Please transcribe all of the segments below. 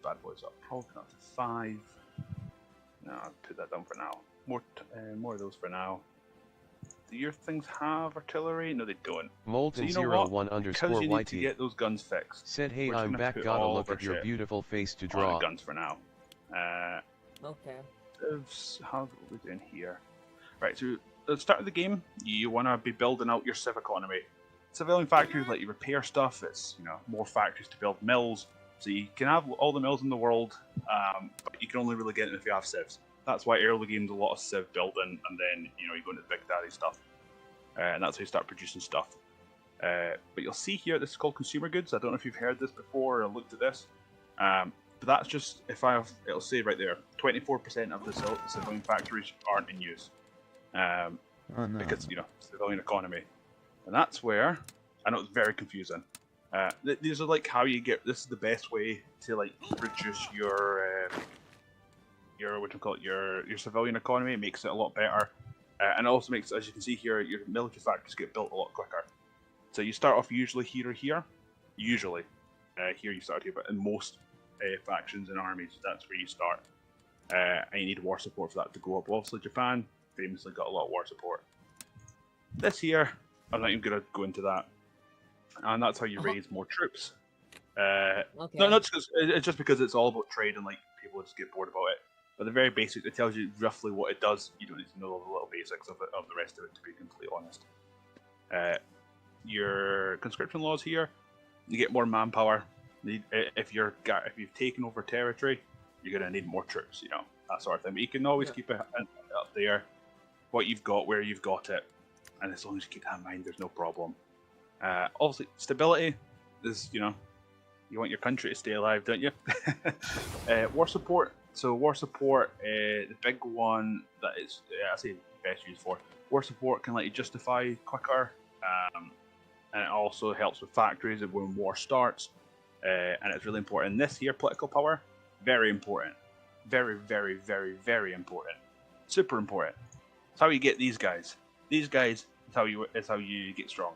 bad boys up. Probably up to 5. No, I'll put that down for now. More of those for now. Do your things have artillery? No, they don't. Molten So you know 01 what? underscore Because you need to YT get those guns fixed. said, hey, we're just I'm gonna back, put gotta all look of at your shit beautiful face to on draw. the guns for now. Okay. How's what we're doing here? Right, so at the start of the game, you want to be building out your civ economy. Civilian factories let you repair stuff. It's more factories to build mills, so you can have all the mills in the world, but you can only really get them if you have civs. That's why early games a lot of civ building, and then you go into the big daddy stuff, and that's how you start producing stuff. But you'll see here, this is called consumer goods. I don't know if you've heard this before or looked at this. But that's just, it'll say right there, 24% of the civilian factories aren't in use. Oh, no. Because, civilian economy. And that's where, I know it's very confusing. These are like how you get, this is the best way to like reduce your civilian economy. It makes it a lot better. And it also makes, as you can see here, your military factories get built a lot quicker. So you start off usually here or here. Usually. Here you start here, but in most factions and armies, that's where you start. And you need war support for that to go up. Obviously, Japan famously got a lot of war support. This here, I'm not even going to go into that. And that's how you raise more troops. Okay. No, not just it's just because it's all about trade and like people just get bored about it. But the very basic, it tells you roughly what it does. You don't need to know all the little basics of the rest of it, to be completely honest. Your conscription laws here, you get more manpower. If you've taken over territory, you're going to need more troops, that sort of thing. But you can always keep it up there, what you've got, where you've got it, and as long as you keep that in mind, there's no problem. Obviously, stability is, you want your country to stay alive, don't you? War support. So war support, the big one that is, I say best used for, war support can let you justify quicker, and it also helps with factories when war starts. And it's really important. This here, political power, very important. Very, very, very, very important. Super important. It's how you get these guys. These guys is how you get strong.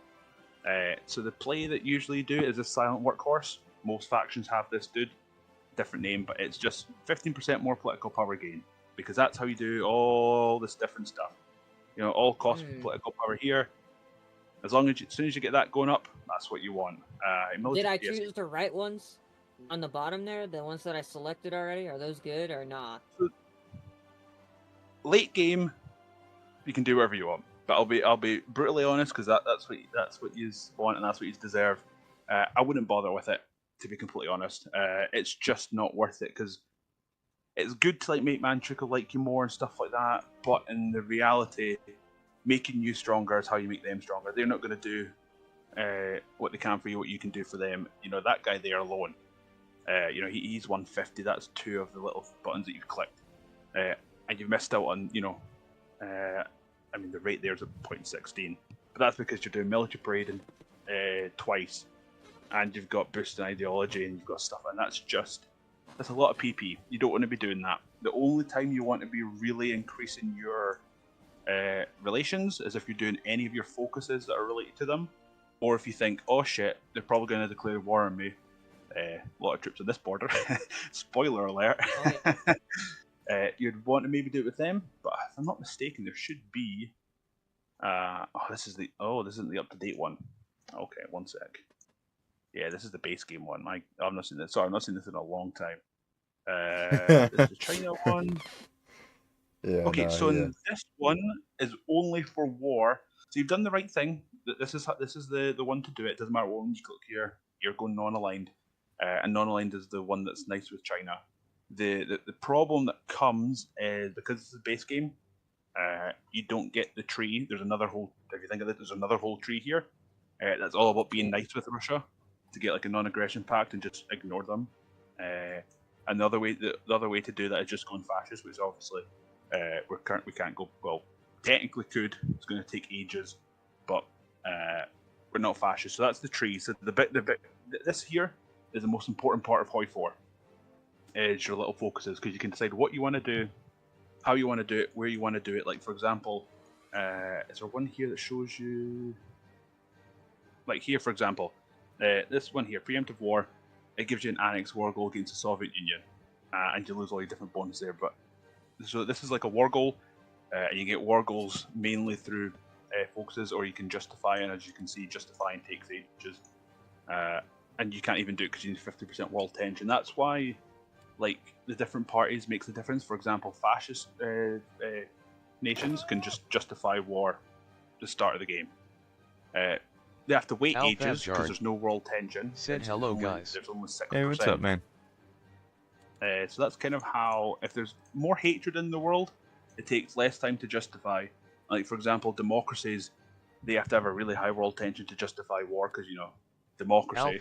So the play that usually you do is a silent workhorse. Most factions have this dude. Different name, but it's just 15% more political power gain. Because that's how you do all this different stuff. All cost political power here. As soon as you get that going up, that's what you want. Did I choose the right ones on the bottom there? The ones that I selected already? Are those good or not? So, late game, you can do whatever you want. But I'll be brutally honest, because that's what you want and that's what you deserve. I wouldn't bother with it, to be completely honest. It's just not worth it, because it's good to like make Manchukuo like you more and stuff like that. But in the reality, making you stronger is how you make them stronger. They're not going to do what they can for you, what you can do for them. That guy there alone, he's 150. That's 2 of the little buttons that you've clicked, and you've missed out on, the rate there is at 0.16, but that's because you're doing military parading twice, and you've got boosting ideology, and you've got stuff, and that's a lot of PP. You don't want to be doing that. The only time you want to be really increasing your relations is if you're doing any of your focuses that are related to them, or if you think, oh shit, they're probably going to declare war on me. A lot of troops on this border. Spoiler alert. Oh, yeah. You'd want to maybe do it with them, but if I'm not mistaken, there should be. This isn't the up-to-date one. Okay, one sec. Yeah, this is the base game one. I've not seen this. Sorry, I've not seen this in a long time. This is the China one. Yeah. Okay, in this one is only for war. So you've done the right thing. This is the one to do it. It doesn't matter what one you click here. You're going non-aligned, and non-aligned is the one that's nice with China. The problem that comes is because it's a base game, you don't get the tree. There's another whole. If you think of it, there's another whole tree here. That's all about being nice with Russia to get like a non-aggression pact and just ignore them. And the other way to do that is just going fascist, which obviously we can't go. Well, technically could. It's going to take ages, but we're not fascist. So that's the tree. So this here is the most important part of Hoi 4. Is your little focuses, because you can decide what you want to do, how you want to do it, where you want to do it. Like for example, is there one here that shows you? Like here, for example, this one here, preemptive war. it gives you an annex war goal against the Soviet Union, and you lose all your different bonuses there. But so this is like a war goal, and you get war goals mainly through focuses, or you can justify, and as you can see, justifying takes ages, and you can't even do it because you need 50% world tension. That's why, like, the different parties makes a difference. For example, fascist nations can just justify war at the start of the game. They have to wait ages because there's no world tension. Said hello, guys. There's only 6%. Hey, what's up, man? So that's kind of how, if there's more hatred in the world, it takes less time to justify. Like, for example, democracies, they have to have a really high world tension to justify war because, you know, democracy.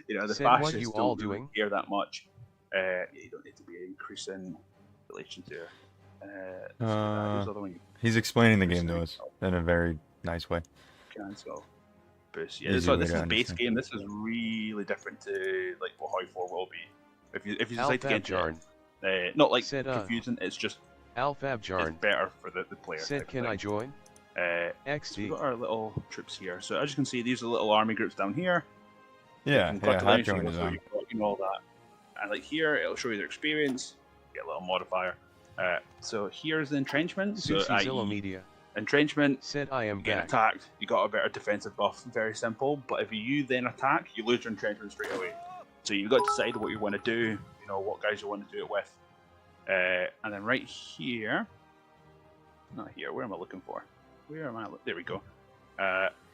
You know, the fascists don't really care that much. You don't need to be increasing relations here. He's explaining the game to us in a very nice way. Cancel. Boost. Yeah, this is base game. This is really different to like what Hoi 4 will be. If you decide to get it, not like confusing. It's just it's better for the player. Said, can I join? XD. So we've got our little troops here. So as you can see, these are little army groups down here. Yeah, hot join is on. You know all that. And like here, it'll show you their experience. Get a little modifier. So here's the entrenchment. So Media. Entrenchment. Said I am get attacked. You got a better defensive buff. Very simple. But if you then attack, you lose your entrenchment straight away. So you've got to decide what you want to do. You know what guys you want to do it with. And then right here, not here. Where am I looking for? Where am I? There we go.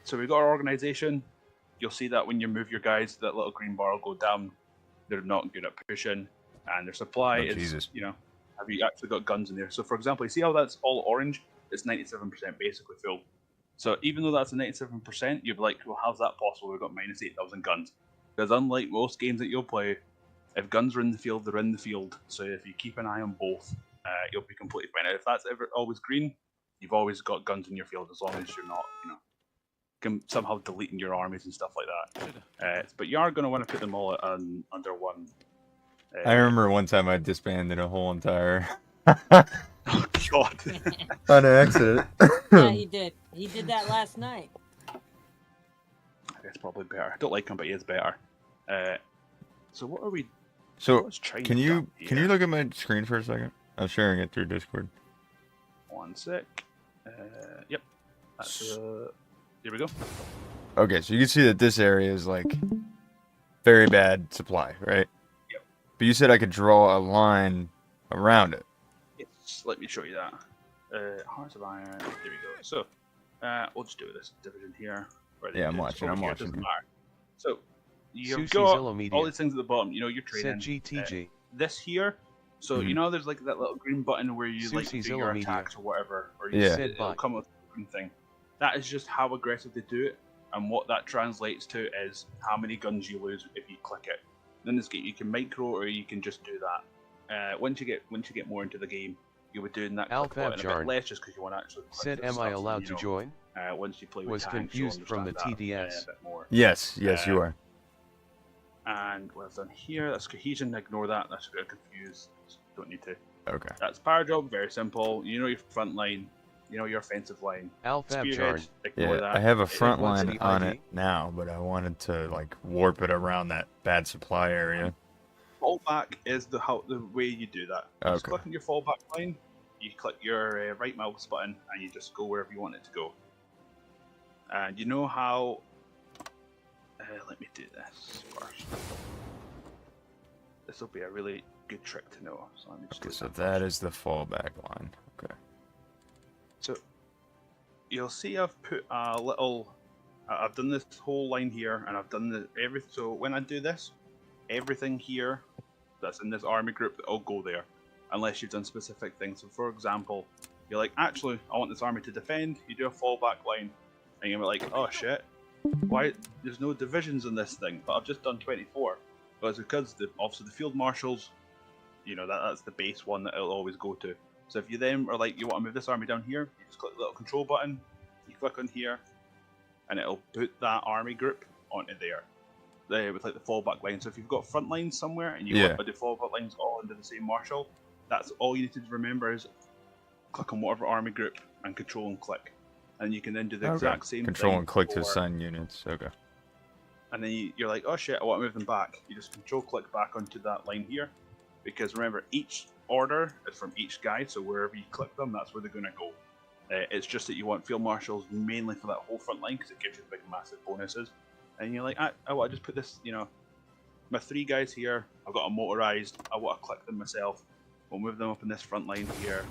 So we've got our organization. You'll see that when you move your guys, that little green bar will go down. They're not good at pushing, and their supply is, you know, have you actually got guns in there? So for example, you see how that's all orange? It's 97% basically full. So even though that's a 97%, you'd be like, well, how's that possible? We've got minus 8,000 guns. Because unlike most games that you'll play, if guns are in the field, they're in the field. So if you keep an eye on both, you'll be completely fine. If that's ever always green, you've always got guns in your field as long as you're not, you know, somehow deleting your armies and stuff like that. But you are going to want to put them all under one. I remember one time I disbanded a whole entire. Oh God! On accident. Yeah, he did. He did that last night. I guess probably better. I don't like him, but he is better. So what are we? So can you look at my screen for a second? I'm sharing it through Discord. One sec. Yep. Here we go. Okay, so you can see that this area is like very bad supply, right? Yep. But you said I could draw a line around it. Yes, let me show you that. Hearts of Iron. There we go. So we'll just do this division here. Yeah, I'm watching. So you've got all these things at the bottom. You know, you're trading. GTG. This here. So you know, there's like that little green button where you like do your attacks or whatever, or you it'll come with a green thing. That is just how aggressive they do it, and what that translates to is how many guns you lose if you click it. In this game, you can micro or you can just do that. Once you get more into the game, you'll be doing that click button a bit less, just because you want to actually. Said, am I allowed to join? Once you play with was tanks, confused from the TDS. A bit more. Yes, you are. And what I've done here, that's cohesion. Ignore that. That's a bit confused. Don't need to. Okay. That's power job. Very simple. You know your front line. You know your offensive line. Spearhead, ignore that. I have a front line on it now, but I wanted to like warp it around that bad supply area. Fallback is the way you do that. Okay. Just click on your fallback line. You click your right mouse button, and you just go wherever you want it to go. And you know how. Let me do this first. This will be a really good trick to know. So let me just do so that is the fallback line. Okay. So you'll see I've put a little. I've done this whole line here, and I've done everything. So when I do this, everything here that's in this army group, that'll go there, unless you've done specific things. So for example, you're like, actually, I want this army to defend. You do a fallback line, and you're like, oh shit, why? There's no divisions in this thing, but I've just done 24. But it's because obviously the field marshals, you know, that's the base one that it'll always go to. So if you then are like, you want to move this army down here, you just click the little control button, you click on here, and it'll put that army group onto there. With like the fallback line. So if you've got front lines somewhere and you want the fallback lines all under the same marshal, that's all you need to remember is click on whatever army group and control and click. And you can then do the exact same thing. Control and click to assign units. Okay. and then you're like, oh shit, I want to move them back. You just control click back onto that line here, because remember, each order is from each guy, so wherever you click them, that's where they're going to go. It's just that you want field marshals mainly for that whole front line because it gives you big, massive bonuses. And you're like, I want to just put this, my 3 guys here. I've got them motorized. I want to click them myself. We'll move them up in this front line here.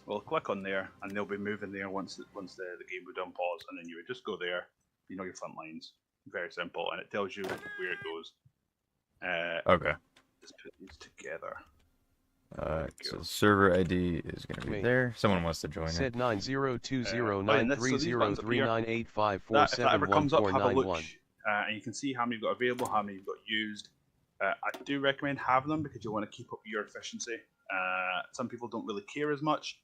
We'll click on there, and they'll be moving there once the game will done pause, and then you would just go there. You know your front lines. Very simple, and it tells you where it goes. Okay. Just put these together. So server ID is going to be there. Someone wants to join Said it. 9020930398547147141. If that ever comes up, have a look, and you can see how many you've got available, how many you've got used. I do recommend having them because you want to keep up your efficiency. Some people don't really care as much.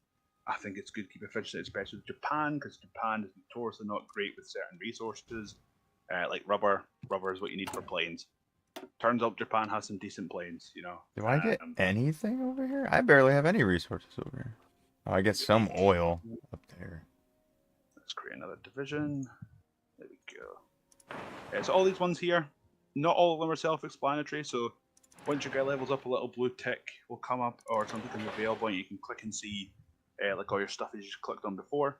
I think it's good to keep efficiency, especially with Japan, because Japan is notoriously not great with certain resources, like rubber. Rubber is what you need for planes. Turns out Japan has some decent planes, Do I get anything over here? I barely have any resources over here. Oh, I get some oil up there. Let's create another division. There we go. So all these ones here, not all of them are self-explanatory, so once your guy levels up, a little blue tick will come up, or something becomes available, and you can click and see like all your stuff that you just clicked on before.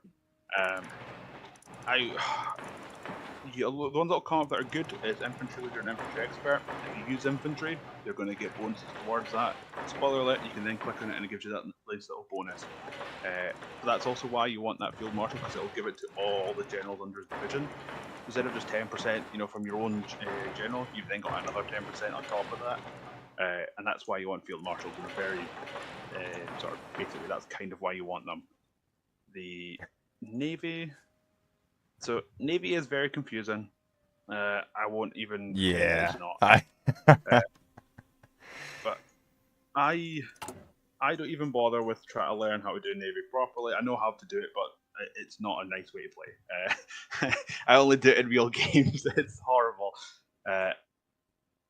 The ones that'll come up that are good is infantry leader and infantry expert. If you use infantry, you're going to get bonuses towards that. Spoiler alert, you can then click on it and it gives you that nice little bonus. That's also why you want that field marshal, because it will give it to all the generals under his division. Instead of just 10%, from your own general, you've then got another 10% on top of that. And that's why you want field marshals. They're very basically that's kind of why you want them. The Navy. So Navy is very confusing. I won't even. Yeah. But I don't even bother with trying to learn how to do Navy properly. I know how to do it, but it's not a nice way to play. I only do it in real games. It's horrible.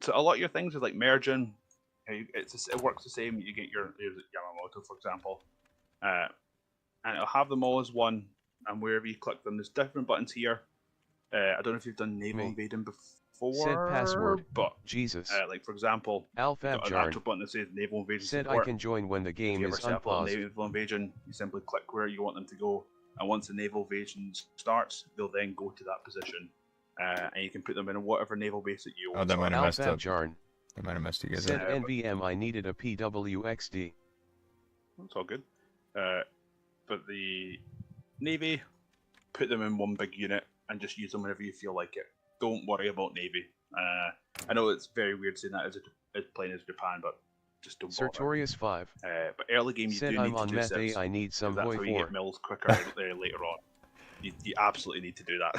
So a lot of your things is like merging. It works the same. You get your Yamamoto, for example, and it'll have them all as one. And wherever you click them, there's different buttons here. I don't know if you've done naval invading before. Said password. But Jesus. Like for example, Alfab an actual button that says naval invasion said support. I can join when the game is unpaused. Naval invasion. You simply click where you want them to go, and once the naval invasion starts, they'll then go to that position, and you can put them in whatever naval base that you want. Oh, that might have messed up. Jarn. That might have messed you guys said up. NVM I needed a PWXD. That's all good. But the Navy, put them in one big unit and just use them whenever you feel like it. Don't worry about Navy. I know it's very weird saying that as playing as Japan, but just don't bother. Sartorius 5. But early game you said do I'm need to on do meth civs. I need some That's boy how you 4. get mills quicker later on. You absolutely need to do that.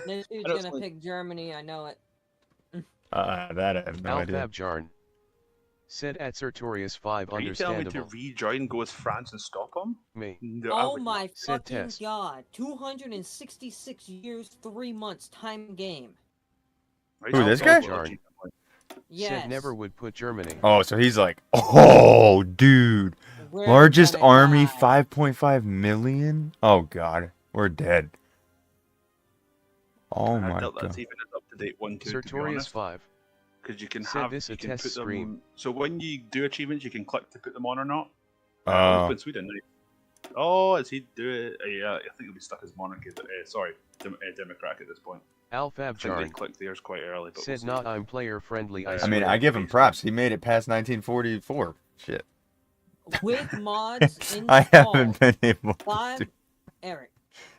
This dude's gonna pick Germany, I know it. That I have no idea. Alfab Jarn. Said at Sartorius 5 Are you telling me understandable. to rejoin, go with France and stop him? Me. No, I Oh would my not. Said fucking test. god. 266 years, 3 months, time game. Right, Who, I'll this go guy? for Jarn. Yes. Said never would put Germany. Oh, so he's like, oh, dude. We're Largest gonna army, die. 5.5 million? Oh, God. We're dead. Oh, I my doubt that's God. even an up-to-date one, too, to be Sartorius honest. 5. Because you can Said have this you a can test put them. stream. So when you do achievements, you can click to put them on or not. Oh. In Sweden, right? Oh, is he do it? Yeah, I think he'll be stuck as monarchy. Sorry, democratic at this point. Alfab I think they Jarn. clicked theirs quite early. But Said we'll not I'm player friendly. I I mean, swear. I give him props. He made it past 1944. Shit. With mods installed. I haven't been able to. Five, Eric.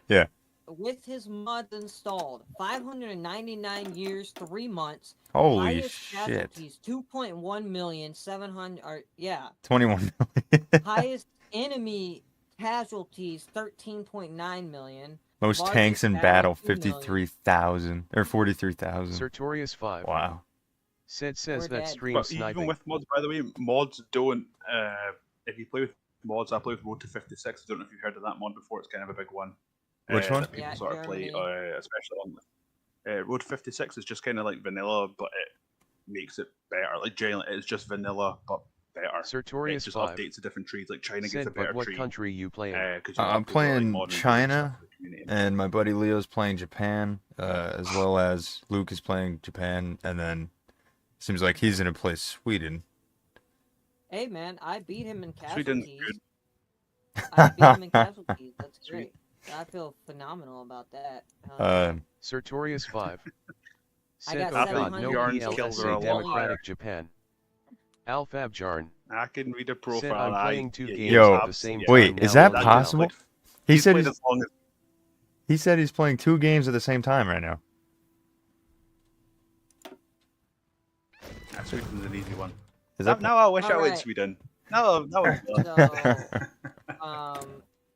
Yeah. With his mods installed, 599 years, 3 months. Holy highest shit. Casualties, 2.1 million, 700. Yeah. 21 million. Highest enemy casualties, 13.9 million. Most Largest tanks in battle, 2 million. 53,000. Or 43,000. Sartorius 5. Wow. Says We're that dead. stream But sniping. even with mods, by the way, mods don't. If you play with mods, I play with Road to 56. I don't know if you've heard of that mod before. It's kind of a big one. Which one? That people Yeah, sort of play, Germany. especially on. Road 56 is just kind of like vanilla, but it makes it better. Like generally, it's just vanilla, but better. It Sartorius just 5. updates the different trees. Like China gets Said a better but what tree. country you playing? Cause you I'm have to go, like, playing modern China. stuff for the and my buddy Leo's playing Japan, as well as Luke is playing Japan, and then seems like he's gonna play Sweden. Hey man, I beat him in Sweden's casualties. good. I beat him in casualties. That's Sweet. great. I feel phenomenal about that. Sartorius 5. I got Said, oh god, no 700 kills are a PLSA lot Democratic higher. Japan. Alfab Jarn. I can read a Said profile. I'm and playing 2 yeah, games Yo, at the same time. wait, now is that on That Naval. dude's possible? like- He he's said played he's, as long as he said he's playing 2 games at the same time right now. Sweden's an easy one. Is that Now I wish I went Alright. Sweden. No, So,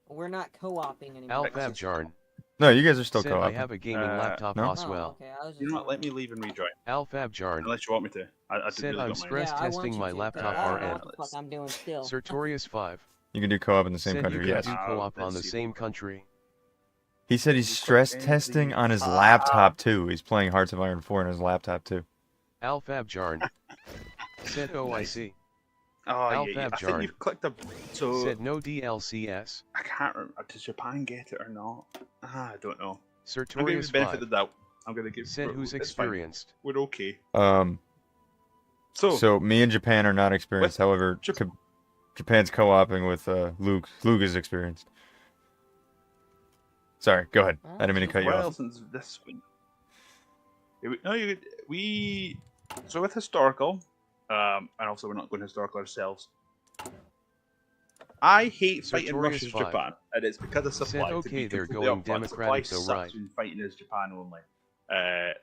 we're not co-oping anymore. Alfab Jarn. No, you guys are still Said I co-op. have a gaming laptop no? as well. Okay, I was just You know what? Let wondering. me leave and rejoin. Alfab Jarn. Unless you want me to. I Said really I'm don't mind. stressed. Yeah, I want testing you my to, 'cause laptop I don't know RN. what the fuck I'm doing still. Sartorius 5. You can do co-op in the same Said country, you yes. can do co-op on the let's see. same country. He said he's You click stress anything. testing on his laptop too. He's playing Hearts of Iron 4 on his laptop too. Alfab Jarn. Said OIC. Oh, yeah, Alfab I think Jarn. you've clicked a. So Said no DLCS. I can't remember. Does Japan get it or not? I don't know. I'm going to give Sartorius the benefit of 5. the doubt. I'm going to give. Said who's it's fine. experienced. We're okay. So So, me and Japan are not experienced. With However, Jap- Japan's co-oping with Luke. Luke is experienced. Sorry, go ahead. I didn't mean to cut you well, off. since this week. So with historical, and also we're not going historical ourselves. I hate fighting Sartorius Russia's 5. Japan, and it's because of supply. Said, to okay, be they're completely going upfront. democratic Supply though, right? sucks when fighting is Japan only.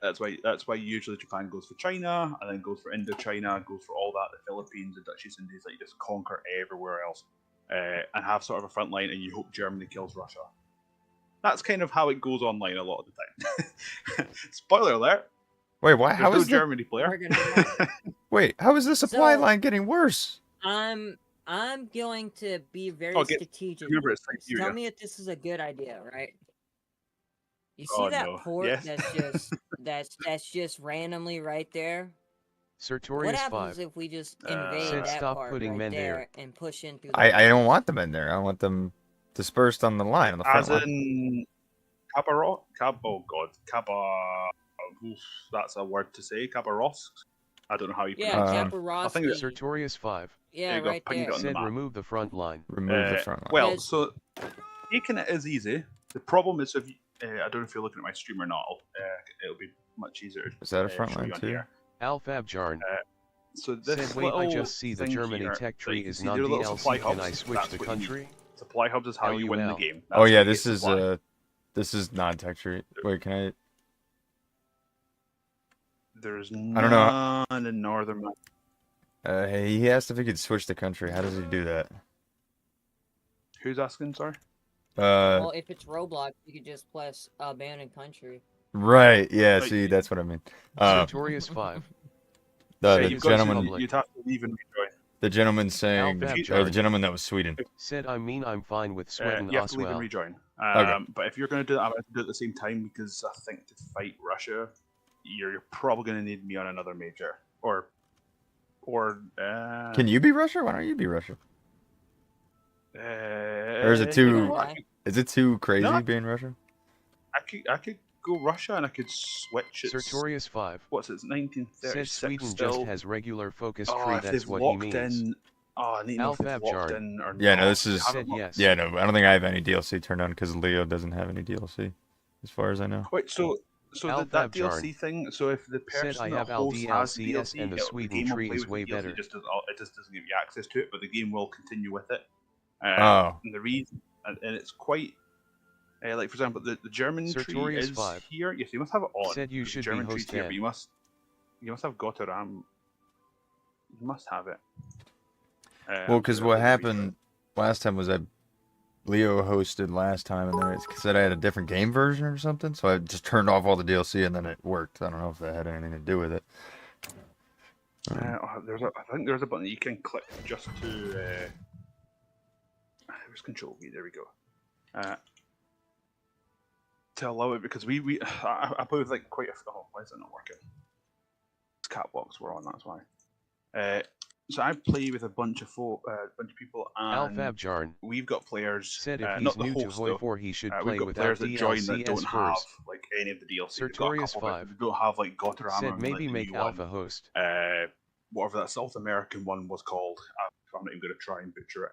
That's why usually Japan goes for China, and then goes for Indochina, goes for all that, the Philippines, the Dutch East Indies, that you just conquer everywhere else, and have sort of a front line, and you hope Germany kills Russia. That's kind of how it goes online a lot of the time. Spoiler alert. Wait, why? There's How no is the Germany player. We're gonna- wait? How is the supply So- line getting worse? I'm going to be very Oh, get- strategic. remember, with it's like this. you, Tell yeah. me if this is a good idea, right? You see Oh, that no. port Yes. that's just that's just randomly right there? What Sartorius happens 5. if we just Said invade that stop part putting right men there. there and push in through the I don't want them in there. I want them dispersed on the line, on the front As line. in Kabarot? Oh god, oof, that's a word to say. Kabarovsk? I don't know how you Yeah, pronounce it. Kaparowski. I think it's Sartorius 5. Yeah, there you go, right ping it there. on the Said map. remove the front line. Remove the front line. Well, Yes. so taking it is easy. The problem is if you, I don't know if you're looking at my stream or not. It'll be much easier. Is that a to front show line you on too? here. Alfab Jarn. So this Said wait, I little just see the thing Germany here, tech like, tree you is see their little supply non-DLC. Can I hubs, switch that's the what you need. country? Supply hubs is how you win the LUL. game. Oh That's yeah, how you this get is supply. this is non-tech tree. Wait, can I? There's I don't know. none in northern. Hey, he asked if he could switch the country. How does he do that? Who's asking? Sorry. Well, if it's Roblox, you could just press abandoned country. Right. Yeah. Like- See, that's what I mean. Sartorius 5. Yeah, The you've got to- gentleman, you'd have to leave and rejoin. the gentleman saying, Alfab or the Jarn. gentleman that was Sweden. Said I'm fine with sweating You have as to leave and well. rejoin. Okay. But if you're going to do that, I'm going to do it at the same time because I think to fight Russia, you're probably going to need me on another major. Or Can you be Russia? Why don't you be Russia? Or is it you too- know what? Is it too crazy No. being Russia? I could go Russia and I could switch it. Sartorius 5. What's it? It's 1936 Said Sweden still. just has regular focus Oh, tree. if That's they've what he locked means. in. Oh, I need to know if they've Alfab locked Jarn. in or Yeah, no, not. this is- I haven't Said looked. yes. Yeah, no, I don't think I have any DLC turned on because Leo doesn't have any DLC, as far as I know. Wait, so Alfab that Jarn. DLC thing. So if the Said person I that have hosts has the LDLCS DLC, and the Sweden game will tree play is with way the DLC, better. it just doesn't give you access to it, but the game will continue with it. Oh. And the reason, and it's quite. Like for example, the German tree Sartorius is 5. here. Yes, you must have it on. Said you The should be German tree's host here, 10. but you must have Gotteram. You must have it. Well, because what happened last time was that Leo hosted last time, and then it said I had a different game version or something, so I just turned off all the DLC, and then it worked. I don't know if that had anything to do with it. I think there's a button that you can click just to. Where's Control V? There we go. To allow it because I play with like quite a. Oh, why is it not working? It's cat box we're on. That's why. So I play with a bunch of people, and Alfabjarn we've got players. said if he's not the new to host Hoi though. 4 he should We've play got without players that join that DLC don't as have first. like any of the DLC. They've got a Sartorius couple of it, 5 but they don't have like Gotterhammer said and maybe like, the make new Alpha one. host. Whatever that South American one was called. I'm not even going to try and butcher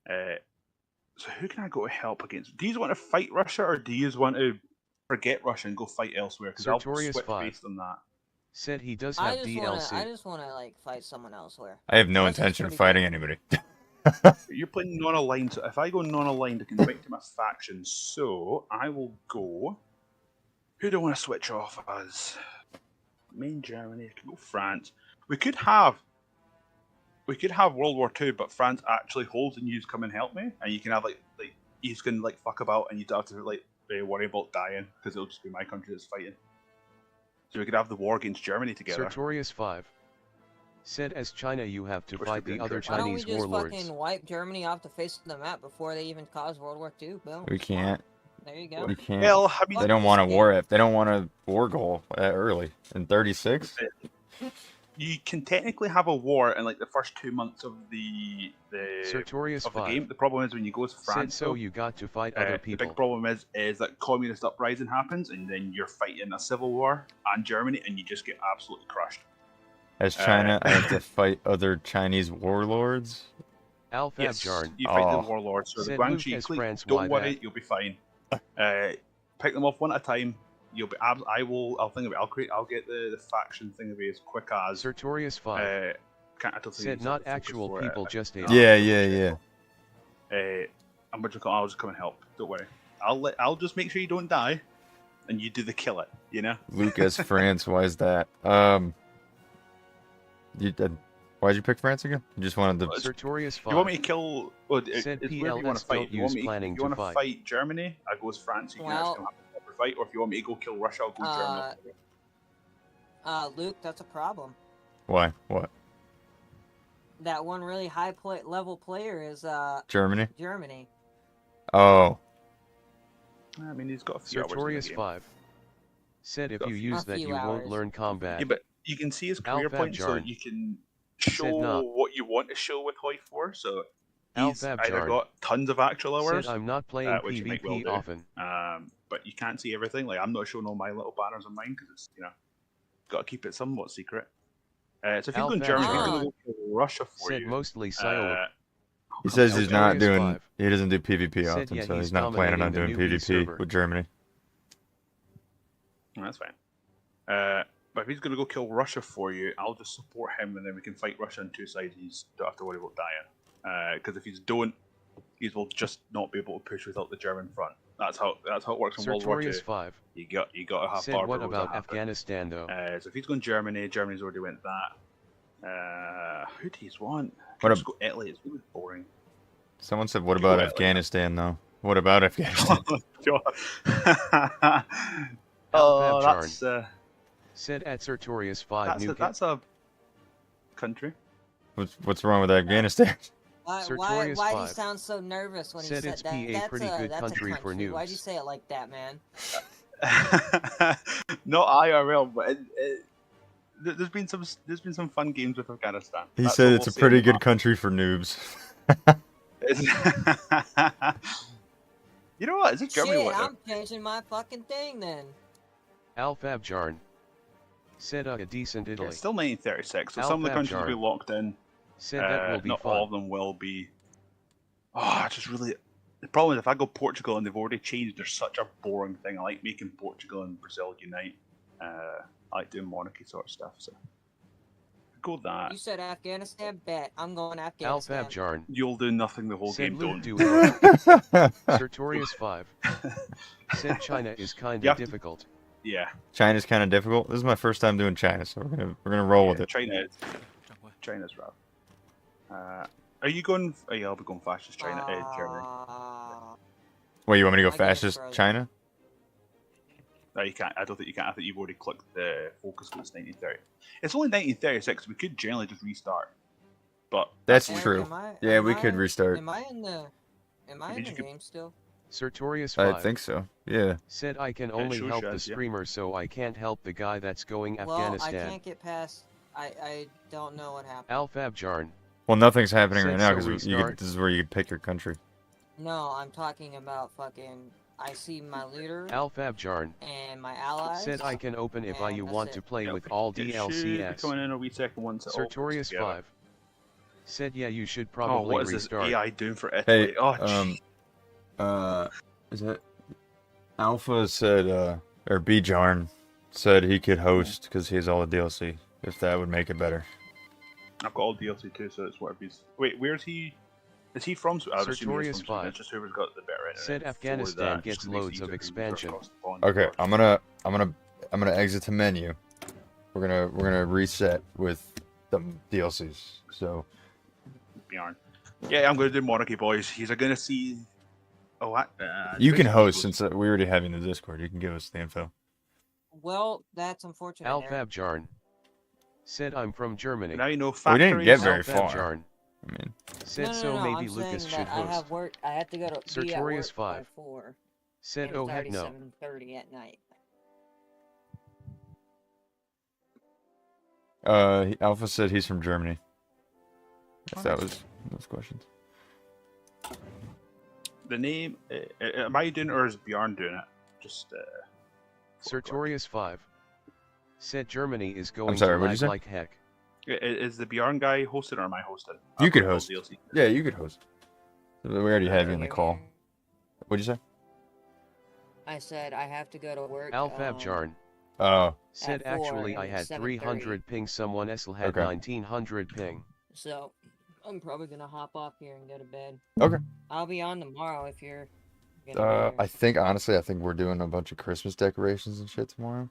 it. So who can I go to help against? Do you want to fight Russia, or do you want to forget Russia and go fight elsewhere? Because I'll Sartorius switch 5 based on that. said he does I have just DLC. wanna like fight someone elsewhere. I have no Russia's intention of pretty fighting good. anybody. You're playing non-aligned, so if I go non-aligned, I can fight to my faction. So I will go. Who do I want to switch off as? Main Germany. I can go France. We could have World War II, but France actually holds and you come and help me, and you can have like you can like fuck about, and you don't have to like worry about dying because it'll just be my country that's fighting. So we could have the war against Germany together. Sartorius 5 said as China you have to Which fight would be the other interesting. Why don't we Chinese just warlords. fucking wipe Germany off the face of the map before they even cause World War II? Boom. We can't. There you go. We can't. Well, I mean, They don't want a war. They don't want a war goal early in 36. you can technically have a war in like the first 2 months of the Sartorius of the 5 game. The problem is when you go to said France, so though, you got to fight other the people. big problem is that communist uprising happens, and then you're fighting a civil war and Germany, and you just get absolutely crushed. As China, I have to fight other Chinese warlords. Alfabjarn you fight the Oh. warlords. So the said Luke Guangxi as clique, France, don't why worry, that? you'll be fine. Pick them off one at a time. You'll be. I'll think of it. I'll get the faction thing of it as quick as. Sartorius 5 I don't think said it's not the focus actual for people, it. just No, AI. Yeah. I'll just come and help. Don't worry. I'll just make sure you don't die, and you do the kill it. You know. Lucas, France. Why is that? Why'd you pick France again? You just wanted to. Sartorius 5 You want me to kill? Well, said it's where you want PLS to fight. don't If you want use me, planning if you want to to fight. fight Germany, I go as France. You can Well- actually have a proper fight. Or if you want me to go kill Russia, I'll go Germany. Luke, that's a problem. Why? What? That one really high level player is Germany? Germany. Oh. I mean, he's got a few hours in the Sartorius game. 5 said if Got a you few- use A that few you won't hours. learn combat. Yeah, but you can see his career points, so Alfabjarn you can said show nah. what you want to show with Hoi 4. So he's either Alfabjarn got tons of actual hours, said I'm not playing which you might well PvP do. often. But you can't see everything. Like I'm not showing all my little banners on mine because it's got to keep it somewhat secret. So if you go in Germany, he's going to go kill Russia for Said you. mostly Silo. He says he's not Sartorius doing. 5 He doesn't do PvP said, often, yeah, so he's he's not planning on doing dominating the newbie PvP server. with Germany. That's fine. But if he's going to go kill Russia for you, I'll just support him, and then we can fight Russia on two sides. You don't have to worry about dying. Because if he's don't, he will just not be able to push without the German front. That's how it works in World War II. Sartorius 5 You got to have said Barbaros what about happen. Afghanistan though? So if he's going Germany, Germany's already went that. Who do you want? What Just go Italy. It's really boring. Someone said, "What You go about Italy. Afghanistan, though? What about Afghanistan?" Oh, Alfabjarn that's said at Sartorius 5 new that's a country. What's wrong with Afghanistan? Why Sartorius do you 5 sound so nervous when he said said it's that? PA That's pretty a good that's country a for country. Why'd you noobs. say it like that, man? Not IRL, but there's been some fun games with Afghanistan. He That's said what it's a we'll say pretty on good that. country for noobs. You know what? Is it Germany? Shit, What? I'm changing my fucking thing then. Alfabjarn said a decent Yeah, Italy. it's still 1936, so some of the countries will be Alfabjarn locked in. said that will be Not fun. all of them will be. Oh, it's just really. The problem is if I go Portugal and they've already changed, there's such a boring thing. I like making Portugal and Brazil unite. I like doing monarchy sort of stuff. So go that. You said Afghanistan, bet. I'm going Afghanistan. Alfabjarn You'll do nothing the whole said game. Luke Don't. do it. Sartorius 5 said China is You kinda have to- difficult. Yeah. China's kind of difficult. This is my first time doing China, so we're gonna roll with it. China's rough. Are you going? Oh, yeah, I'll be going fascist China. Germany. Wait, you want me to go I guess, fascist bro. China? No, you can't. I don't think you can. I think you've already clicked the focus when it's 1930. It's only 1936. We could generally just restart. But That's Am- true. am I- Yeah, am we I- could restart. Am I in the Because you could- game still? Sartorius I 5 think so. Yeah. said I can Yeah, only sure help she the has, yeah. streamer, so I can't help the guy that's going Well, I Afghanistan. can't get past I don't know what happened. Alfabjarn. Well, nothing's happening Said right now so because restart. this is where you pick your country. No, I'm talking about fucking. I see my leader Alfabjarn. and my allies. Said I can open if and you that's want it. to play Yep, with all it should be DLCs. coming in a wee second once it all comes Sertorius together. 5. Said yeah, you should Oh, probably what is restart. this AI doing for Italy? Hey, Oh, gee. is that Alpha said, or Bjarn said he could host because he has all the DLC. If that would make it better. I've got all DLC too, so it's whatever he's. Wait, where's he? Is he from? I would assume he's Sertorius from Sweden. 5. It's just whoever's got the better internet. Said for Afghanistan that, gets just makes it loads easier of to user expansion. across the pond, Okay, of course. I'm gonna exit to menu. We're gonna reset with the DLCs. So Bjorn. Yeah, I'm gonna do Monarchy Boys. He's gonna see. Oh, what? you can host since we already have you in the Discord. You can give us the info. Well, that's unfortunate. Eric. Alfabjarn. Said I'm from Germany. Now you know We factories. didn't get very far. Alfabjarn. I mean, Said No, so no, maybe I'm Lucas saying should that I have host. work. I have to go to be at Sertorius work by 5. 4. Said and oh it's heck no. 7:30 at night. Alpha said he's from Germany. If that was those questions. The name. Am I doing it or is Bjorn doing it? Just. Sertorius 5. Said Germany is going sorry, to what'd you lag say? like heck. Is the Bjorn guy hosted or am I hosting? You I've could got all host. DLC. Yeah, you could host. We already have you in the call. What'd you say? I said I have to go to work. Alfabjarn. Oh, Said at 4 actually I and had it's 7:30. 300 ping, someone else had Okay. 1900 ping. So, I'm probably gonna hop off here and go to bed. okay. I'll be on tomorrow if you're gonna be I think honestly, I think we're doing a bunch of Christmas decorations and shit tomorrow.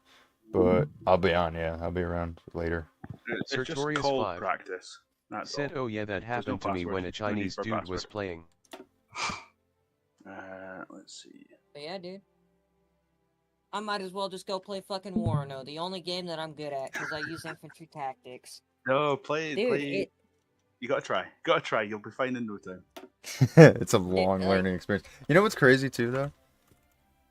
But I'll be on. Yeah, I'll be around later. It's just Sertorius called 5. practice. That's Said all. oh yeah, that happened to me password. when a No need Chinese for dude was password. playing. Let's see. But yeah, dude. I might as well just go play fucking Warno, the only game that I'm good at, because I use infantry tactics. No, play. Dude, You gotta try. Gotta try. You'll be fine in no time. It's a long learning experience. You know what's crazy too, though?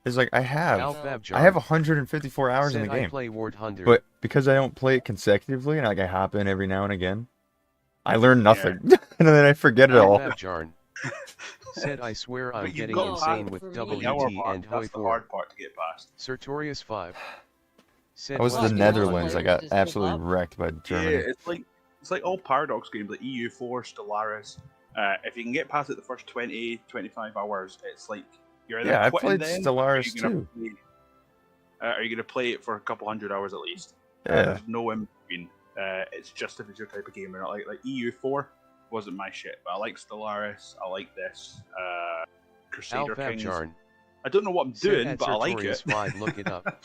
Is like I have Alfabjarn. 154 hours in the Said I game, play Ward Hunter. but because I don't play it consecutively and like I hop in every now and again, I learn nothing, and then I forget it all. Alfabjarn. Said I swear I'm But you've getting got insane that with for me. WT The hour and part, Hoi that's the 4. hard part to get past. Sertorius 5. Said I was Well, the you know, Netherlands. I players got just give absolutely up. wrecked by Germany. Yeah, it's like all Paradox games, like EU4, Stellaris. If you can get past it the first 20, 25 hours, it's like you're either Yeah, I quitting played then, Stellaris or you're too. gonna play, are you gonna play it for a couple hundred hours at least? Yeah. There's no in between. It's just if it's your type of game or not. Like EU4 wasn't my shit, but I like Stellaris. I like this. Crusader Kings. Alfabjarn. I don't know what I'm Said doing, at but I like Sertorius it. 5, look it up.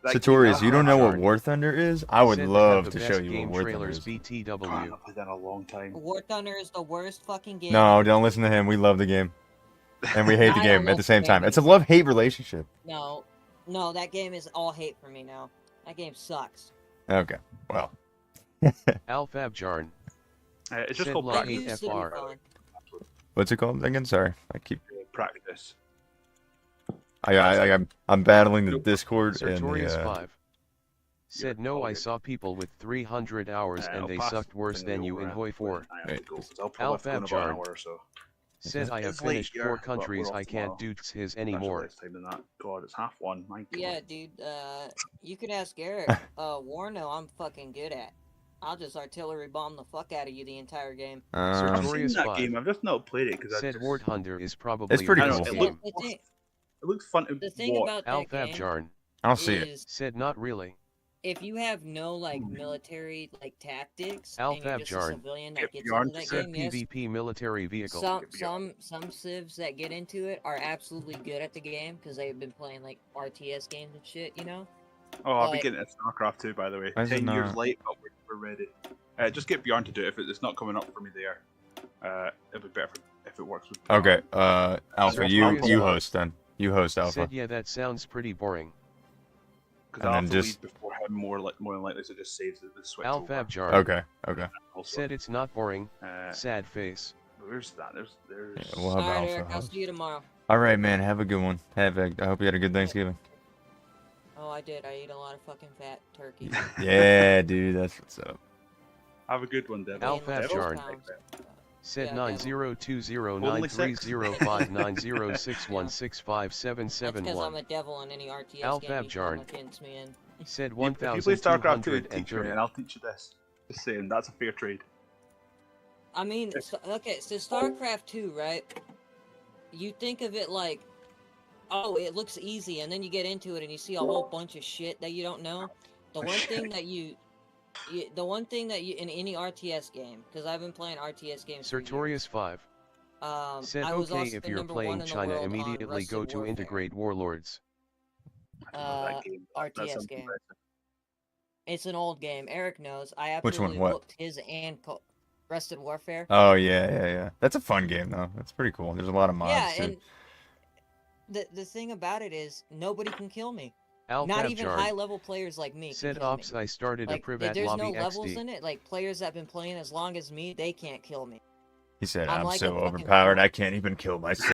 Satorius, you don't know what Alfabjarn. War Thunder is? I would Said love have to the show best you game what War Thunder trailers is. I BTW. haven't played that in a long time. War Thunder is the worst fucking game. No, don't listen to him. We love the game, and we hate the I game don't at the same love time. the It's a game. love-hate relationship. No, that game is all hate for me now. That game sucks. Okay, well, Alfabjarn. It's just Said called love It hate practice. used to be FR. fun. what's it called again? Sorry, I keep. Practice. I'm battling the Discord and Sertorius the. 5. Said no, I saw people with 300 hours and I'll they pass sucked worse the than thing you in over Hoi 4. I have to go, 'cause I'll probably have to go in about an Alfabjarn. hour or so. Said I have It's late finished here, 4 but countries, we're I off can't tomorrow. do his Actually, anymore. less time than that. God, it's 1:30. My God. Yeah, dude. You could ask Eric. Warno, I'm fucking good at. I'll just artillery bomb the fuck out of you the entire game. I've seen Sertorius that 5. game. I've just not played it because I Said just... Ward Hunter is probably It's pretty a I best know, cool. it game. looks, it looks fun to The thing watch. about that game Alfabjarn. I don't see it. is Said not really. if you have no like military like tactics and you're just a Alfabjarn. civilian Get that gets Bjorn into to that Said game, yes, PvP military vehicle. some civs that get into it are absolutely good at the game because they've been playing like RTS games and shit, you know. Oh, I'll be but- getting it at StarCraft too, by the way. Why is it 10 years not? late, but we're ready. Just get Bjorn to do it. If it's not coming up for me there, it'll be better if it works with Bjorn. Okay, Alpha, you Sertorius host then. You host Alpha. Said yeah, that sounds pretty boring. Because and I'll then have to just- leave before him more than likely, so just saves the switch over. Alfabjarn. Okay. Also, Said it's not boring. uh, Sad face. where's that? There's... Yeah, we'll have Alright, Alpha Eric, I'll host. see you tomorrow. All right, man. Have a good one. I hope you had a good Thanksgiving. Oh, I did. I ate a lot of fucking fat turkey. Yeah, dude, that's what's up. Have a good one, Devil. Alpha Like, Jarn. pounds. Said Yeah, 9020959061657771. That's because I'm a devil in any RTS Alpha game you Jarn. come against me in. Said If you play StarCraft 2, teach me, 1230. and I'll teach you this. Just saying, that's a fair trade. I mean, okay, so StarCraft 2, right? You think of it like, oh, it looks easy, and then you get into it and you see a whole bunch of shit that you don't know. The one thing that you in any RTS game, because I've been playing RTS games for years. Sertorius 5. Said I was okay also if the you're number playing one in the China world on immediately go Rusted to Warfare. integrate Warlords. I don't know that game. That's RTS something game. better. It's an old game. Eric knows. I Which one, absolutely what? whooped his and Rusted Warfare. Oh yeah. That's a fun game though. That's pretty cool. There's a lot of mods Yeah, too. and the thing about it is nobody can kill me. Alpha Not even Jarn. high-level players like me can Said kill me. ops I started Like, a privat there's lobby no levels XD. in it. Like, players that have been playing as long as me, they can't kill me. He said, I'm I'm like so a fucking overpowered, god. I can't even kill myself.